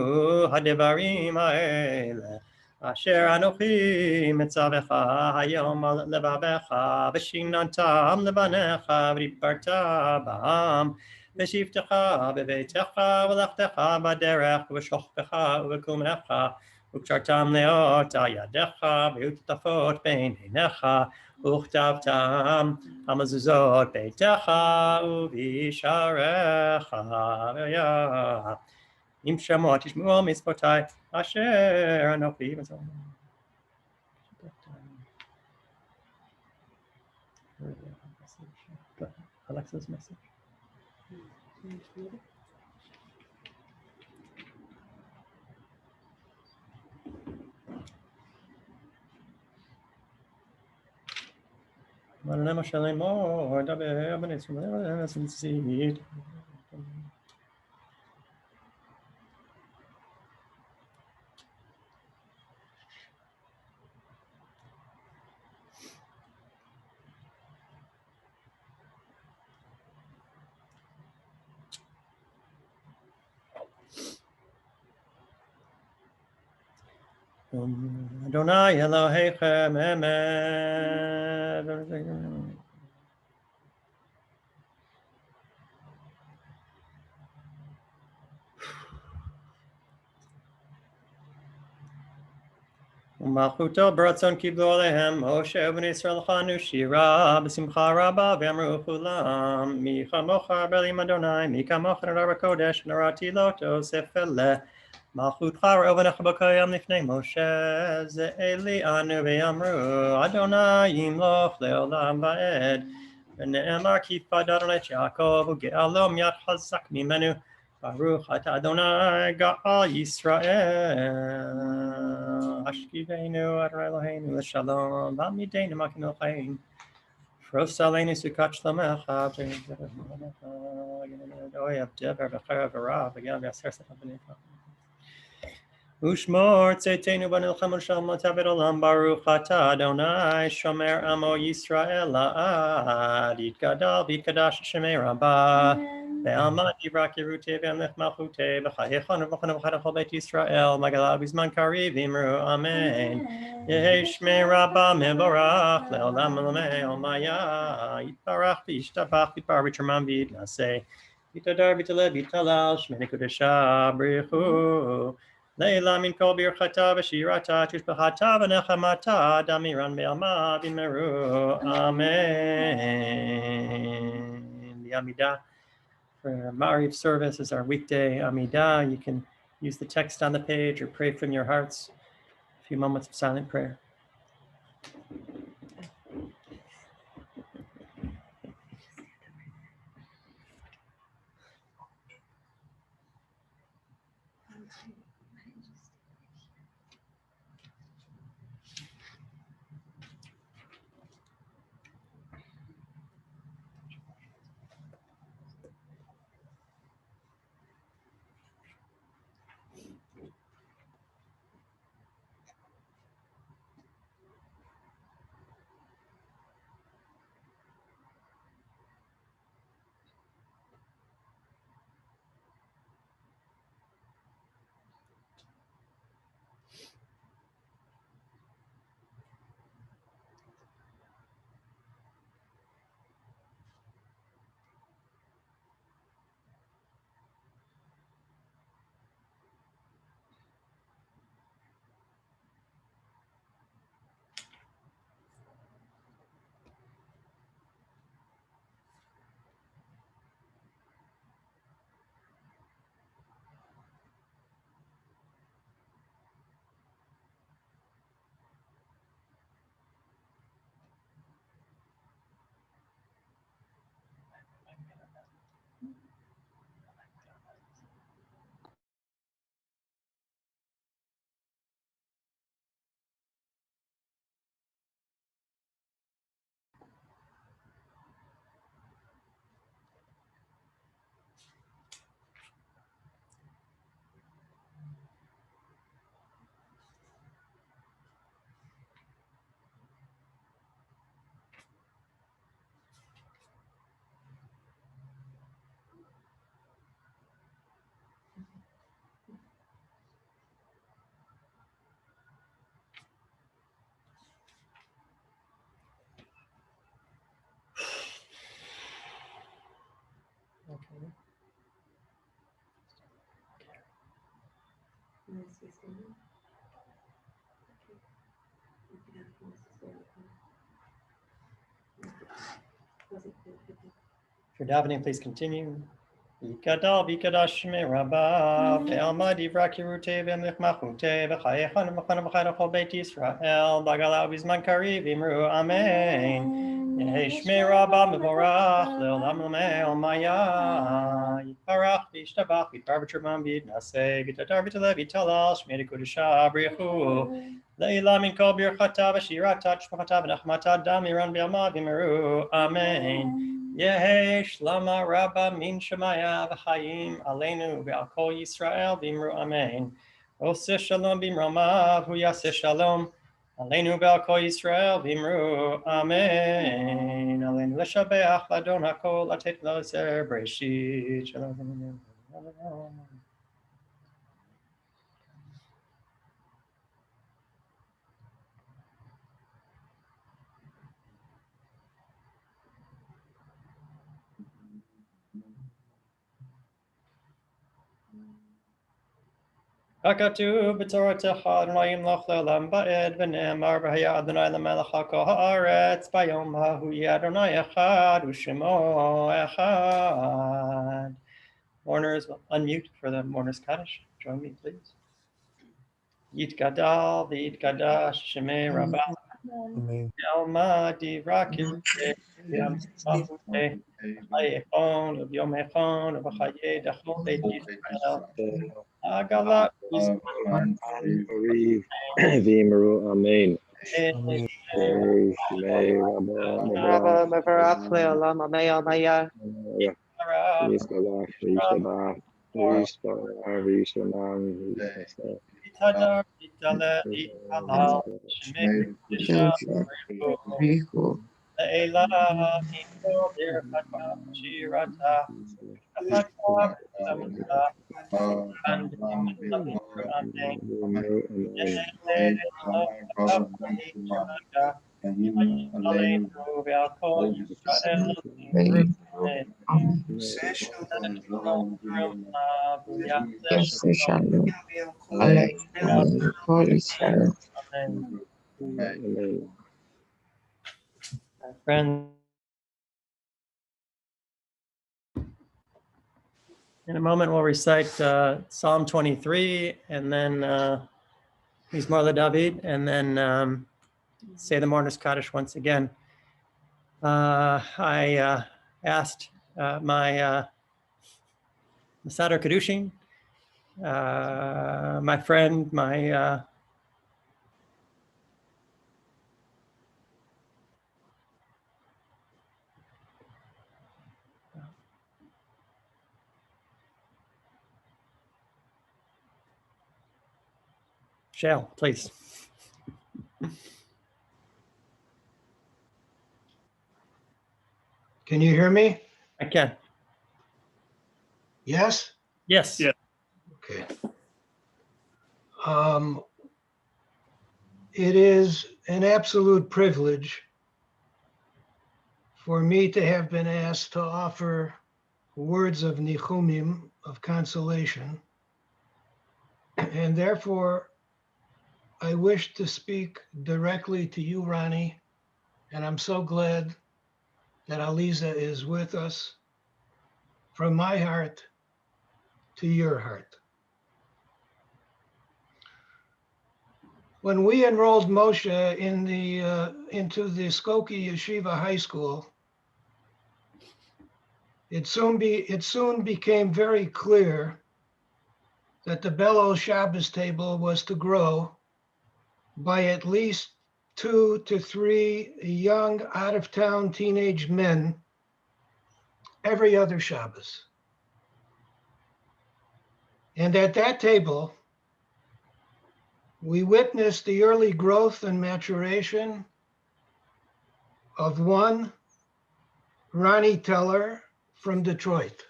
ha'devarim ha'ele Asher Anochi Mitzavecha Hayom Al Levavecha V'shinantam Levanecha V'riparta Ba'am V'shivtecha B'veitecha V'lechtecha B'derech V'shochpecha V'kumecha V'kshartam Leot Al Yadecha V'yutafot Bein Einecha V'uchtavtam Hamazuzot Beitecha U'visharecha V'yah Im Shemot Yishmuel Mitzvotai Asher Anochi Mitzvah. Alexa's message. Adonai Elohechem Emet. Malchuto baratzon kiblu alehem Moshe u'bnei Yisrael chanu shira b'simcha rabba v'amru chulam mi chamocha belim Adonai mi kamocha nara kodesh narati loto sefele malchutcha ra'ovanecha b'koyam lifnei Moshe ze'eli anu ve'amru Adonai yimloch le'olam va'ed v'ne'emar kifad Adonai et Yaakov u'ge'alom yad chazak mimenu Baruch atah Adonai Ga'al Yisrael Ashkivenu Adonai Eloheinu L'shalom V'amideinu Makinu L'chaim Fros Aleinu Sukkot Shlomecha Oyev Dever V'charav V'rav V'gam V'yaser Sechav V'necha Ushmor Tzeitenu B'nilchem U'shalom L'tavet Olam Baruch atah Adonai Shomer Amo Yisrael La'ad Yitgadal V'yitkadash Shemei Rabbah Ve'alma Yivrak Yerute Ve'amlech Malchute V'chayechon V'chon V'chad Chol Beit Yisrael Magala B'zman Kariv Imru Amen Yehi Shmei Rabbah Mevorach Le'olam Olamei Olmaya Yitbarach V'yishtabach V'yitbar V'yitramam V'yitnaseh V'yitadar V'yitale V'yitalal Shmei Kodesha B'richu Leila min kol birchata v'shirata tushbachata v'nechamata damiran be'alma v'meru Amen. The Amidah for Ma'ariv service is our weekday Amidah. You can use the text on the page or pray from your hearts. A few moments of silent prayer. Okay. If you're davening, please continue. Yikadal v'yikadash shmei Rabba ve'alma divrak yerute ve'amlich machute v'chayechon v'chon v'chayda chol Beit Yisrael b'gala v'zman kariv imru Amen יהי שמי רבה מבורך לעולם עולמי עלמיה יתברך וישתבח ויתברך ותרומם ויתנשא ויתהדר ויתעלה ויתהלל שמי לקודשה בריחו לעילה מן כל ברכתה ושירתה תשבחתה ונחמתה דם ירן בעלמא וימרו אמן יהי שלמה רבה מן שמיה וחיים עלינו ועל כל ישראל וימרו אמן עושה שלום במרומיו הוא יעשה שלום עלינו ועל כל ישראל ואמרו אמן עלינו לשבח לאדון הכל לתת לו זר בראשית שלום ככתוב בתורתך אדוני ימלוך לעולם ועד ונאמר והיה אדוני למלך על כל הארץ ביום ההוא יהיה אדוני אחד ושמו אחד. Mourners will unmute for the Mourners Kaddish. Join me please. Yitgadal v'yitgadash shemei rabba Alma dirakim yam safte ayechon uvyom echon uvachayei dachol beit Yisrael Agalat V'imru amen. Shmei Rabba Mavarach Leolam Amaya Maya. Yisgalach v'yishtabach v'yishtamam Itadar itale italal shemei kedusha Rico, le'ela iko birchata shirata shafata amata and amen. yes, shalom. Alaykum, call Israel. Friends, in a moment we'll recite Psalm 23 and then Mizmor LeDavid and then say the Mourner's Kaddish once again. I asked my Masader Kedushin, my friend, my Shale, please. Can you hear me? I can. Yes? Yes. Yeah. Okay. It is an absolute privilege for me to have been asked to offer words of nichumim, of consolation, and therefore I wish to speak directly to you, Ronnie, and I'm so glad that Aliza is with us, from my heart to your heart. When we enrolled Moshe in into the Skokie Yeshiva High School, it soon became very clear that the Bellow Shabbos table was to grow by at least 2 to 3 young out-of-town teenage men every other Shabbos. And at that table, we witnessed the early growth and maturation of one Ronnie Teller from Detroit.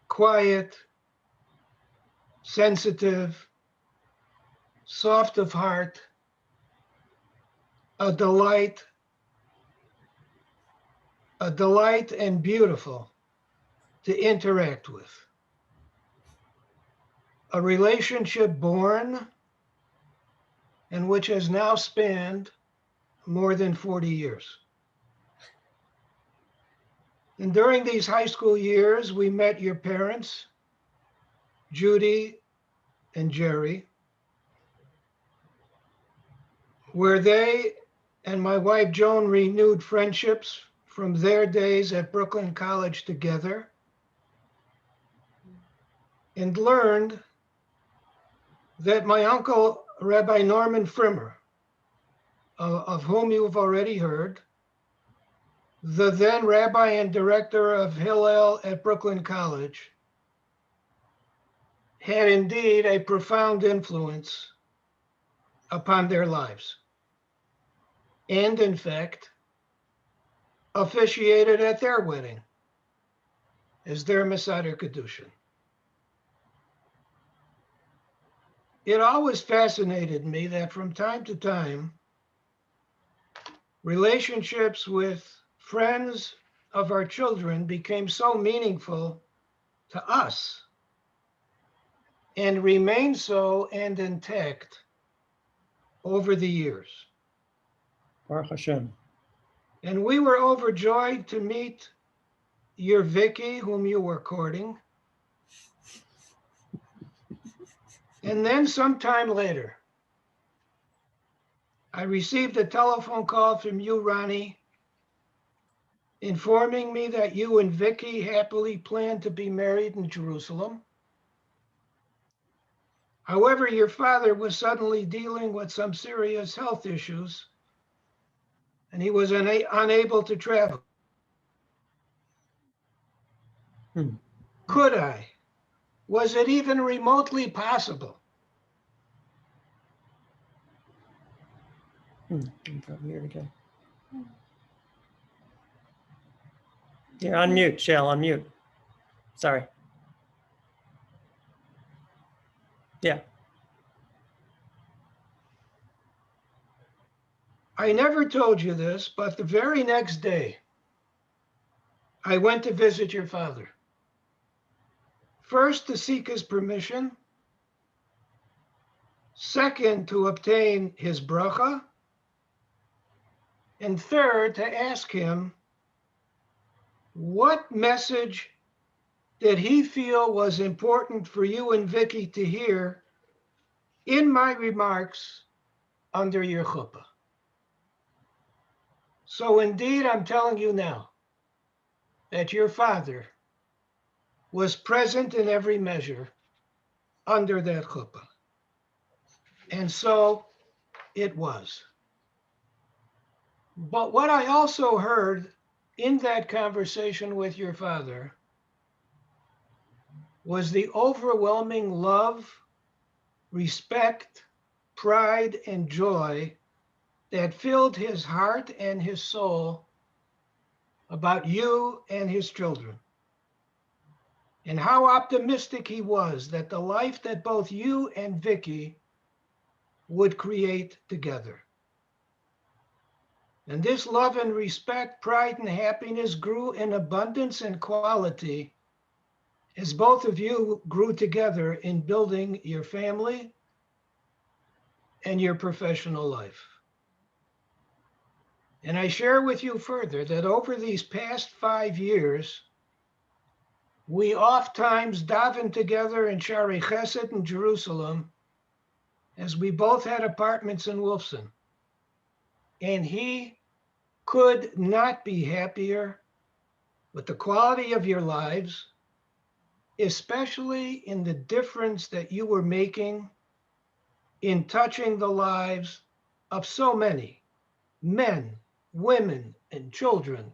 Quiet, sensitive, soft of heart, a delight and beautiful to interact with. A relationship born and which has now spanned more than 40 years. And during these high school years, we met your parents, Judy and Jerry, where they and my wife Joan renewed friendships from their days at Brooklyn College together, and learned that my uncle, Rabbi Norman Frimmer, of whom you have already heard, the then rabbi and director of Hillel at Brooklyn College, had indeed a profound influence upon their lives, and in fact, officiated at their wedding as their Masada Kedushin. It always fascinated me that from time to time, relationships with friends of our children became so meaningful to us and remained so and intact over the years. Baruch Hashem. And we were overjoyed to meet your Vicky, whom you were courting. And then sometime later, I received a telephone call from you, Ronnie, informing me that you and Vicky happily planned to be married in Jerusalem. However, your father was suddenly dealing with some serious health issues, and he was unable to travel. Could I? Was it even remotely possible? Here we go. You're on mute, Shell, on mute. Sorry. Yeah. I never told you this, but the very next day, I went to visit your father. First, to seek his permission. Second, to obtain his bracha. And third, to ask him what message did he feel was important for you and Vicky to hear in my remarks under your chuppah. So indeed, I'm telling you now that your father was present in every measure under that chuppah. And so it was. But what I also heard in that conversation with your father was the overwhelming love, respect, pride, and joy that filled his heart and his soul about you and his children. And how optimistic he was that the life that both you and Vicky would create together. And this love and respect, pride and happiness grew in abundance and quality as both of you grew together in building your family and your professional life. And I share with you further that over these past 5 years, we oft times davened together in Shari Chesed in Jerusalem, as we both had apartments in Wolfson. And he could not be happier with the quality of your lives, especially in the difference that you were making in touching the lives of so many men, women, and children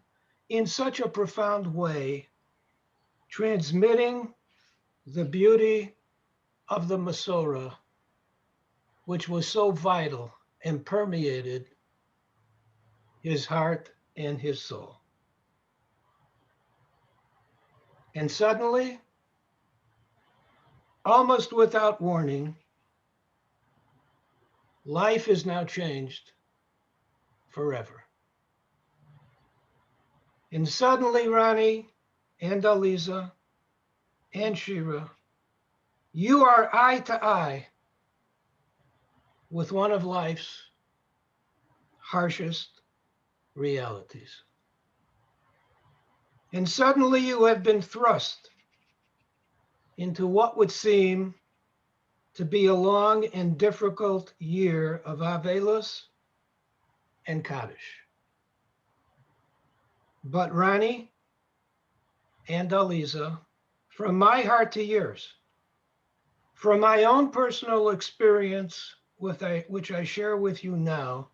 in such a profound way, transmitting the beauty of the Masorah, which was so vital and permeated his heart and his soul. And suddenly, almost without warning, life is now changed forever. And suddenly, Ronnie and Aliza and Shira, you are eye to eye with one of life's harshest realities. And suddenly you have been thrust into what would seem to be a long and difficult year of Avelos and Kaddish. But Ronnie and Aliza, from my heart to yours, from my own personal experience, which I share with you now,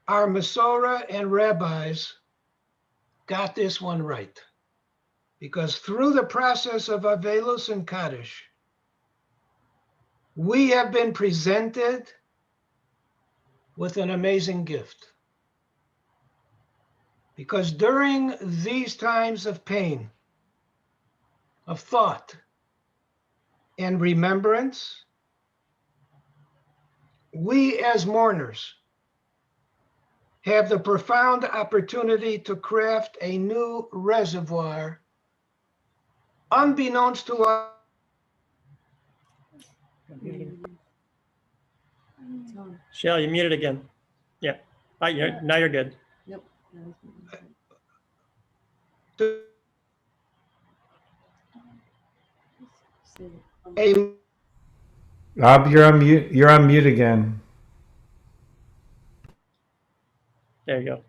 our Masorah and rabbis got this one right. Because through the process of Avelus and Kaddish, we have been presented with an amazing gift. Because during these times of pain, of thought, and remembrance, we as mourners have the profound opportunity to craft a new reservoir unbeknownst to us. Shell, you muted again. Yeah. Now you're good. Nope. Rob, you're on mute. You're on mute again. There you go.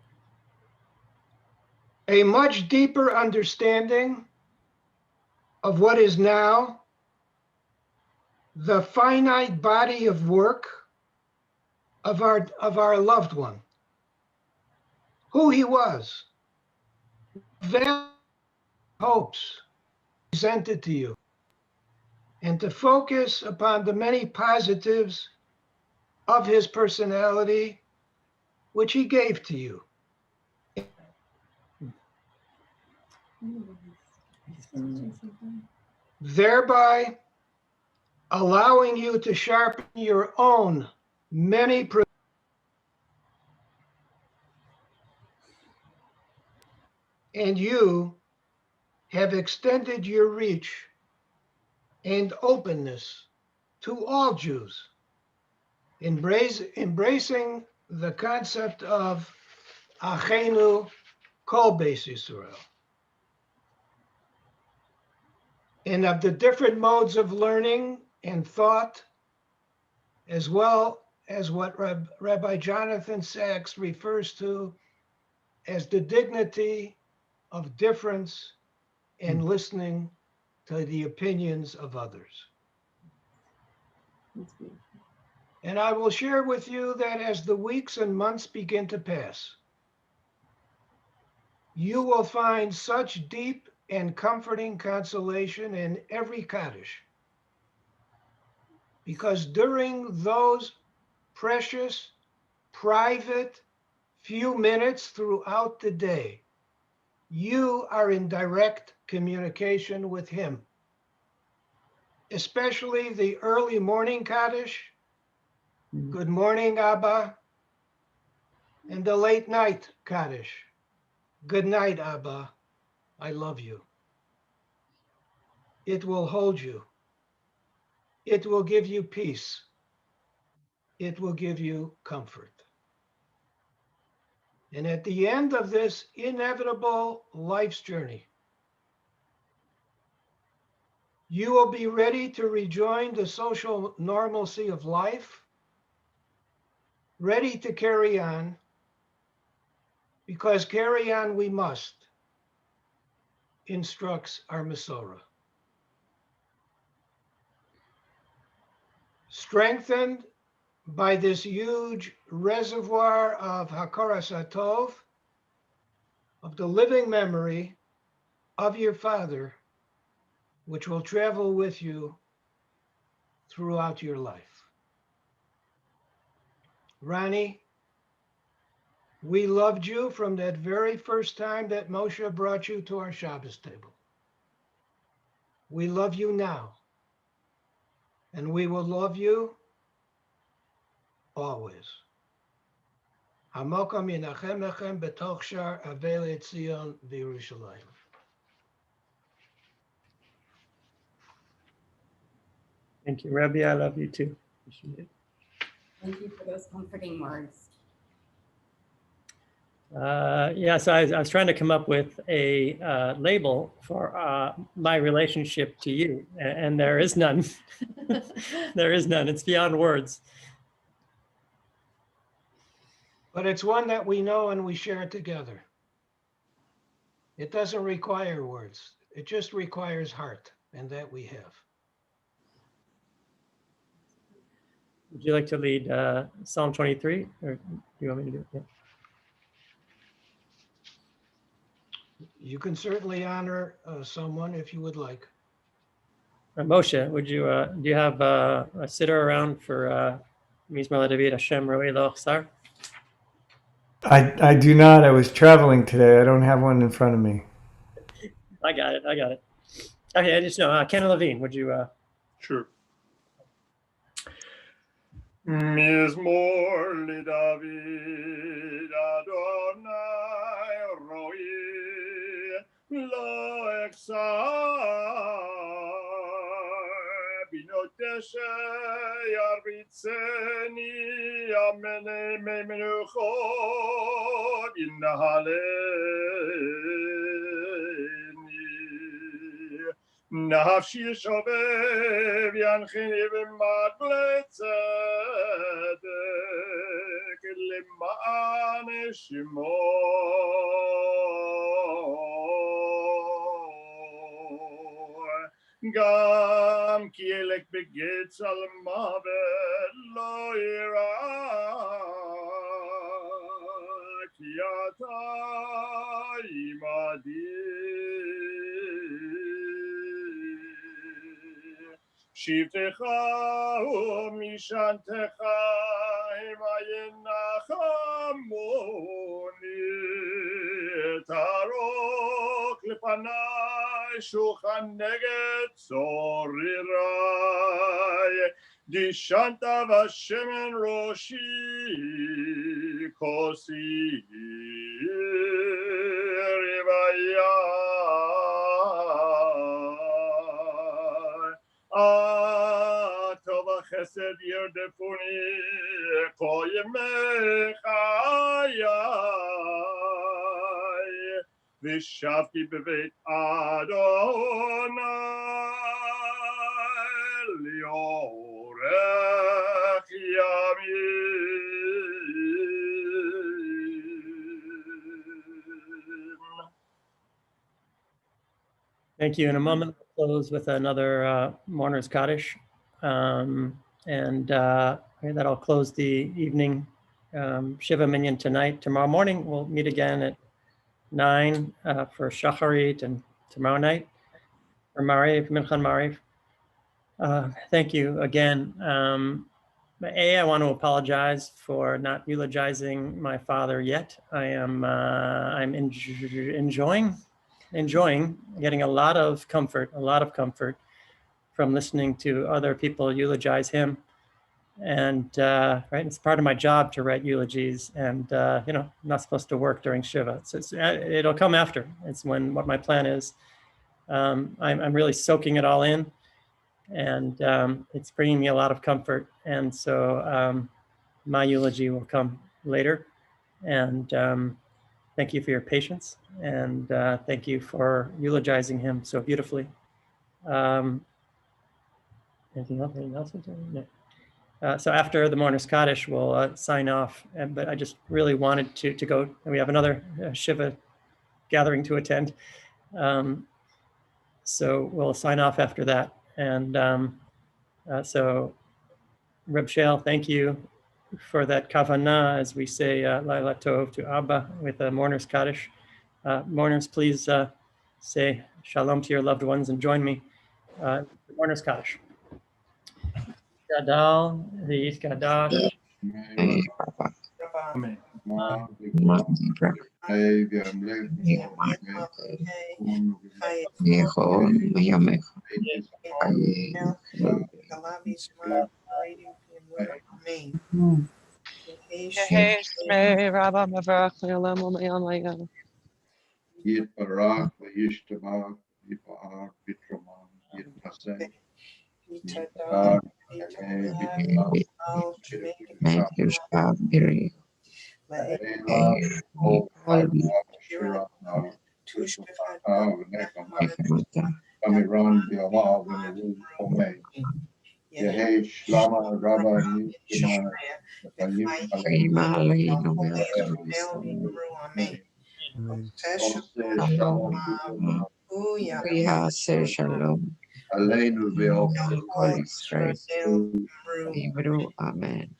A much deeper understanding of what is now the finite body of work of our loved one, who he was, vast hopes presented to you, and to focus upon the many positives of his personality, which he gave to you. Thereby allowing you to sharpen your own many and you have extended your reach and openness to all Jews, embracing the concept of Achenu Kol Beis Yisrael, and of the different modes of learning and thought, as well as what Rabbi Jonathan Sachs refers to as the dignity of difference and listening to the opinions of others. And I will share with you that as the weeks and months begin to pass, you will find such deep and comforting consolation in every Kaddish. Because during those precious, private few minutes throughout the day, you are in direct communication with him. Especially the early morning Kaddish, good morning, Abba, and the late night Kaddish, good night, Abba, I love you. It will hold you. It will give you peace. It will give you comfort. And at the end of this inevitable life's journey, you will be ready to rejoin the social normalcy of life, ready to carry on, because carry on we must, instructs our Masorah. Strengthened by this huge reservoir of Hakaras HaTov, of the living memory of your father, which will travel with you throughout your life. Ronnie, we loved you from that very first time that Moshe brought you to our Shabbos table. We love you now, and we will love you always. Hamokom yinachem lechem betoch shar Avei Tzion v'Yerushalayim. Thank you, Rabbi. I love you too. Thank you for those comforting words. So I was trying to come up with a label for my relationship to you, and there is none. There is none. It's beyond words. But it's one that we know and we share together. It doesn't require words. It just requires heart, and that we have. Would you like to lead Psalm 23, or do you want me to do it? Yeah. You can certainly honor someone if you would like. Moshe, would you do you have a sitter around for Mizmor David Hashem Ro'eh Lo Achsar? I do not. I was traveling today. I don't have one in front of me. I got it. Okay, I just know. Ken Levine, would you? Sure. Mizmor LeDavid Adonai Ro'eh Lo Achsar Binoteshe Yarbitzeni Amene Menuchot Innahaleni Nafshi Shovev Yanchini V'Magle Tzedek L'ma'an Shimo Gam Ki Elek Begitz Al Mavet Lo Ira Ki Ata Imadi Shivtecha u'mishantecha himayinachamoni tarok lepanai shulchan neged tzorirai dishanta v'shemen roshi kosi rivaya Tova chesed yerdefuni kol yemei chayai v'shavti bebeit Adonai liorech yamim. Thank you. In a moment, we'll close with another Mourner's Kaddish. That'll close the evening Shiva Minyan tonight. Tomorrow morning, we'll meet again at 9 for Shacharit, and tomorrow night for Mariv, Mincha Mariv. Thank you again. I want to apologize for not eulogizing my father yet. I'm enjoying getting a lot of comfort from listening to other people eulogize him. And right, it's part of my job to write eulogies, and I'm not supposed to work during Shiva, so it'll come after. It's what my plan is. I'm really soaking it all in, and it's bringing me a lot of comfort. And so my eulogy will come later. And thank you for your patience, and thank you for eulogizing him so beautifully. Anything else? No. So after the Mourner's Kaddish, we'll sign off. But I just really wanted to go. We have another Shiva gathering to attend. So we'll sign off after that. And so, Reb Shale, thank you for that kavanah, as we say, Laila Tov to Abba with a Mourner's Kaddish. Mourners, please say shalom to your loved ones and join me. The Mourner's Kaddish. Gadal, the Gadash. Amen. Yitbarach v'yishtabach v'yifa'ar v'troman v'yitaseh v'yitar yameh v'yitar v'yitar v'yitar v'Amiran v'Yalav v'Neru Omei Yehesh Lama Rabbi Shema Prima Lino Shalom. Priya say shalom. Aleinu Holy Spirit. Hebrew. Amen.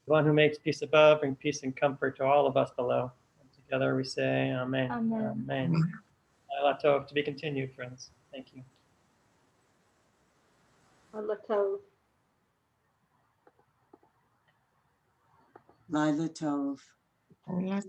The one who makes peace above, bring peace and comfort to all of us below. And together we say, Amen. Amen. Amen. Laila Tov, to be continued, friends. Thank you. Laila Tov. Lila Tov. Hola,